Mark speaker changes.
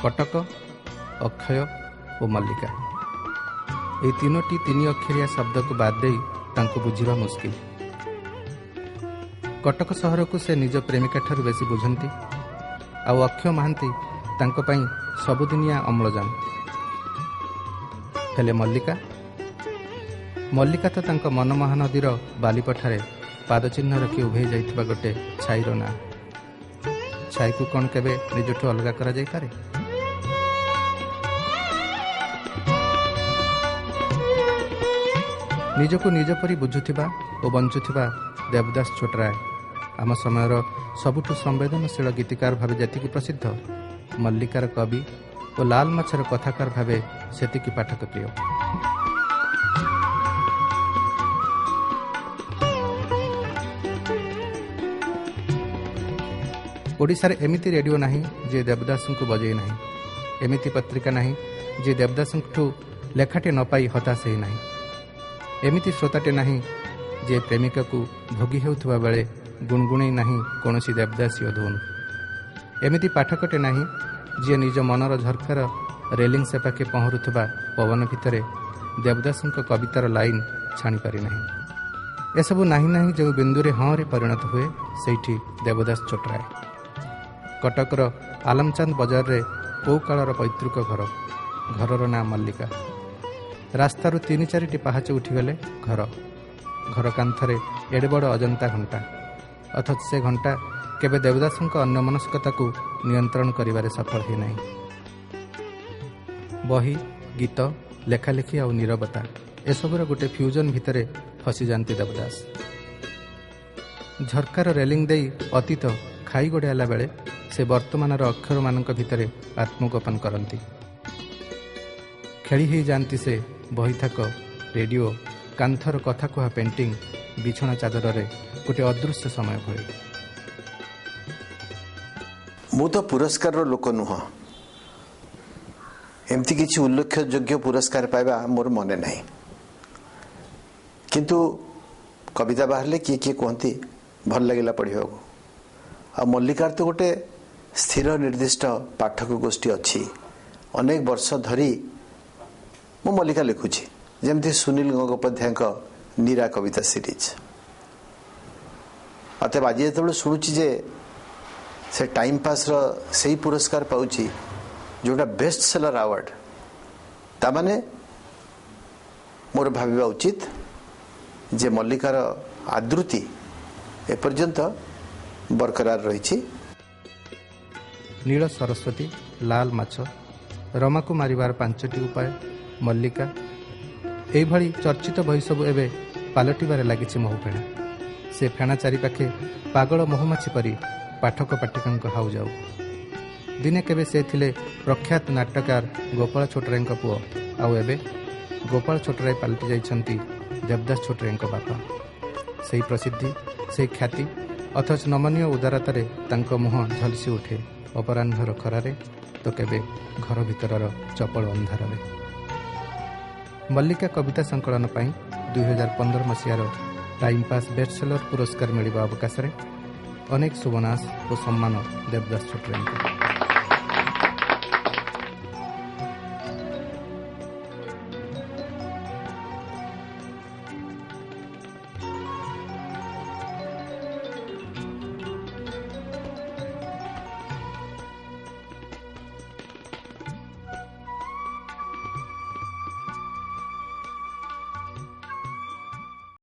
Speaker 1: କଟକ, ଅକ୍ଷୟ ଓ ମଲ୍ଲିକା। ଏହି ତିନୋଟି ତିନି ଅକ୍ଷରିଆ ଶବ୍ଦକୁ ବାଦ ଦେଇ ତାଙ୍କୁ ବୁଝିବା ମୁସ୍କିଲ। କଟକ ସହରକୁ ସେ ନିଜ ପ୍ରେମିକାଠାରୁ ବେଶୀ ବୁଝନ୍ତି, ଆଉ ଅକ୍ଷୟ ମହାନ୍ତି ତାଙ୍କ ପାଇଁ ସବୁଦିନିଆ ଅମ୍ଳଜାନ। ହେଲେ ମଲ୍ଲିକା ତ ତାଙ୍କ ମନମହାନଦୀର ବାଲିପଠାରେ ପାଦଚିହ୍ନ ରଖି ଉଭେଇ ଯାଇଥିବା ଗୋଟେ ଛାଇର ନାଁ। ଛାଇକୁ କ'ଣ କେବେ ନିଜଠୁ ଅଲଗା କରାଯାଇପାରେ? ନିଜକୁ ନିଜ ପରି ବୁଝୁଥିବା ଓ ବଞ୍ଚୁଥିବା ଦେବଦାସ ଛୋଟରାୟ ଆମ ସମୟର ସବୁଠୁ ସମ୍ବେଦନଶୀଳ ଗୀତିକାର ଭାବେ ଯେତିକି ପ୍ରସିଦ୍ଧ, ମଲ୍ଲିକାର କବି ଓ ଲାଲ ମାଛର କଥାକାର ଭାବେ ସେତିକି ପାଠକପ୍ରିୟ। ଓଡ଼ିଶାରେ ଏମିତି ରେଡ଼ିଓ ନାହିଁ ଯିଏ ଦେବଦାସଙ୍କୁ ବଜେଇ ନାହିଁ, ଏମିତି ପତ୍ରିକା ନାହିଁ ଯିଏ ଦେବଦାସଙ୍କଠୁ ଲେଖାଟେ ନ ପାଇ ହତାଶ ହେଇ ନାହିଁ, ଏମିତି ଶ୍ରୋତାଟେ ନାହିଁ ଯିଏ ପ୍ରେମିକାକୁ ଭୋଗି ହେଉଥିବା ବେଳେ ଗୁଣଗୁଣେଇ ନାହିଁ କୌଣସି ଦେବଦାସୀୟ ଧୁନ୍, ଏମିତି ପାଠକଟେ ନାହିଁ ଯିଏ ନିଜ ମନର ଝର୍କାର ରେଲିଂ ସେପାଖେ ପହଁରୁଥିବା ପବନ ଭିତରେ ଦେବଦାସଙ୍କ କବିତାର ଲାଇନ୍ ଛାଣିପାରି ନାହିଁ। ଏସବୁ ନାହିଁ ନାହିଁ ଯେଉଁ ବିନ୍ଦୁରେ ହଁରେ ପରିଣତ ହୁଏ, ସେଇଠି ଦେବଦାସ ଛୋଟରାୟ। କଟକର ଆଲମଚାନ୍ଦ ବଜାରରେ କୋଉ କାଳର ପୈତୃକ ଘରର ନାଁ ମଲ୍ଲିକା। ରାସ୍ତାରୁ 3-4ଟି ପାହାଚ ଉଠିଗଲେ ଘର କାନ୍ଥରେ ଏଡ଼େ ବଡ଼ ଅଜନ୍ତା ଘଣ୍ଟା, ଅଥଚ ସେ ଘଣ୍ଟା କେବେ ଦେବଦାସଙ୍କ ଅନ୍ୟମନସ୍କତାକୁ ନିୟନ୍ତ୍ରଣ କରିବାରେ ସଫଳ ହୋଇନାହିଁ। ବହି, ଗୀତ, ଲେଖାଲେଖି ଆଉ ନୀରବତା ଏସବୁର ଗୋଟେ ଫ୍ୟୁଜନ୍ ଭିତରେ ଫସିଯାନ୍ତି ଦେବଦାସ। ଝର୍କାର ରେଲିଂ ଦେଇ ଅତୀତ ଖାଇ ଗୋଡ଼ାଇଲା ବେଳେ ସେ ବର୍ତ୍ତମାନର ଅକ୍ଷରମାନଙ୍କ ଭିତରେ ଆତ୍ମଗୋପନ କରନ୍ତି। ଖେଳି ହେଇଯାଆନ୍ତି ସେ ବହିଥାକ, ରେଡ଼ିଓ, କାନ୍ଥର କଥା କୁହା ପେଣ୍ଟିଂ, ବିଛଣା ଚାଦରରେ ଗୋଟେ ଅଦୃଶ୍ୟ ସମୟ ଭଳି।
Speaker 2: ମୁଁ ତ ପୁରସ୍କାରର ଲୋକ ନୁହଁ, ଏମିତି କିଛି ଉଲ୍ଲେଖଯୋଗ୍ୟ ପୁରସ୍କାର ପାଇବା ମୋର ମନେ ନାହିଁ, କିନ୍ତୁ କବିତା ବାହାରିଲେ କିଏ କିଏ କୁହନ୍ତି ଭଲ ଲାଗିଲା ପଢ଼ିବାକୁ। ଆଉ ମଲ୍ଲିକାର ତ ଗୋଟେ ସ୍ଥିର ନିର୍ଦ୍ଦିଷ୍ଟ ପାଠକ ଗୋଷ୍ଠୀ ଅଛି। ଅନେକ ବର୍ଷ ଧରି ମୁଁ ମଲ୍ଲିକା ଲେଖୁଛି, ଯେମିତି ସୁନୀଲ ଗଙ୍ଗୋପାଧ୍ୟାୟଙ୍କ ନୀରା କବିତା ସିରିଜ। ମତେ ଆଜି ଯେତେବେଳେ ଶୁଣୁଛି ଯେ ସେ ଟାଇମ୍ ପାସ୍ର ସେଇ ପୁରସ୍କାର ପାଉଛି ଯେଉଁଟା ବେଷ୍ଟ ସେଲର ଆୱାର୍ଡ, ତାମାନେ ମୋର ଭାବିବା ଉଚିତ ଯେ ମଲ୍ଲିକାର ଆଦୃତି ଏପର୍ଯ୍ୟନ୍ତ ବରକରାର ରହିଛି।
Speaker 1: ନୀଳ ସରସ୍ୱତୀ, ଲାଲ ମାଛ, ରମାକୁ ମାରିବାର 5ଟି ଉପାୟ, ମଲ୍ଲିକା, ଏଇଭଳି ଚର୍ଚ୍ଚିତ ବହି ସବୁ ଏବେ ପାଲଟିବାରେ ଲାଗିଛି ମହୁଫେଣା। ସେ ଫେଣା ଚାରିପାଖେ ପାଗଳ ମହୁମାଛି ପରି ପାଠକ ପାଠିକାଙ୍କ ହାଉଯାଉ। ଦିନେ କେବେ ସେ ଥିଲେ ପ୍ରଖ୍ୟାତ ନାଟ୍ୟକାର ଗୋପାଳ ଛୋଟରାୟଙ୍କ ପୁଅ, ଆଉ ଏବେ ଗୋପାଳ ଛୋଟରାୟ ପାଲଟି ଯାଇଛନ୍ତି ଦେବଦାସ ଛୋଟରାୟଙ୍କ ବାପା। ସେହି ପ୍ରସିଦ୍ଧି, ସେହି ଖ୍ୟାତି, ଅଥଚ ନମନୀୟ ଉଦାରତାରେ ତାଙ୍କ ମୁହଁ ଝଲସି ଉଠେ ଅପରାହ୍ନର ଖରାରେ, ତ କେବେ ଘର ଭିତରର ଚପଳ ଅନ୍ଧାରରେ। ମଲ୍ଲିକା କବିତା ସଂକଳନ ପାଇଁ 2015 ମସିହାର ଟାଇମ୍ ପାସ୍ ବେଷ୍ଟ ସେଲର ପୁରସ୍କାର ମିଳିବା ଅବକାଶରେ ଅନେକ ଶୁଭନାଶ ଓ ସମ୍ମାନ ଦେବଦାସ ଛୋଟରାୟଙ୍କୁ।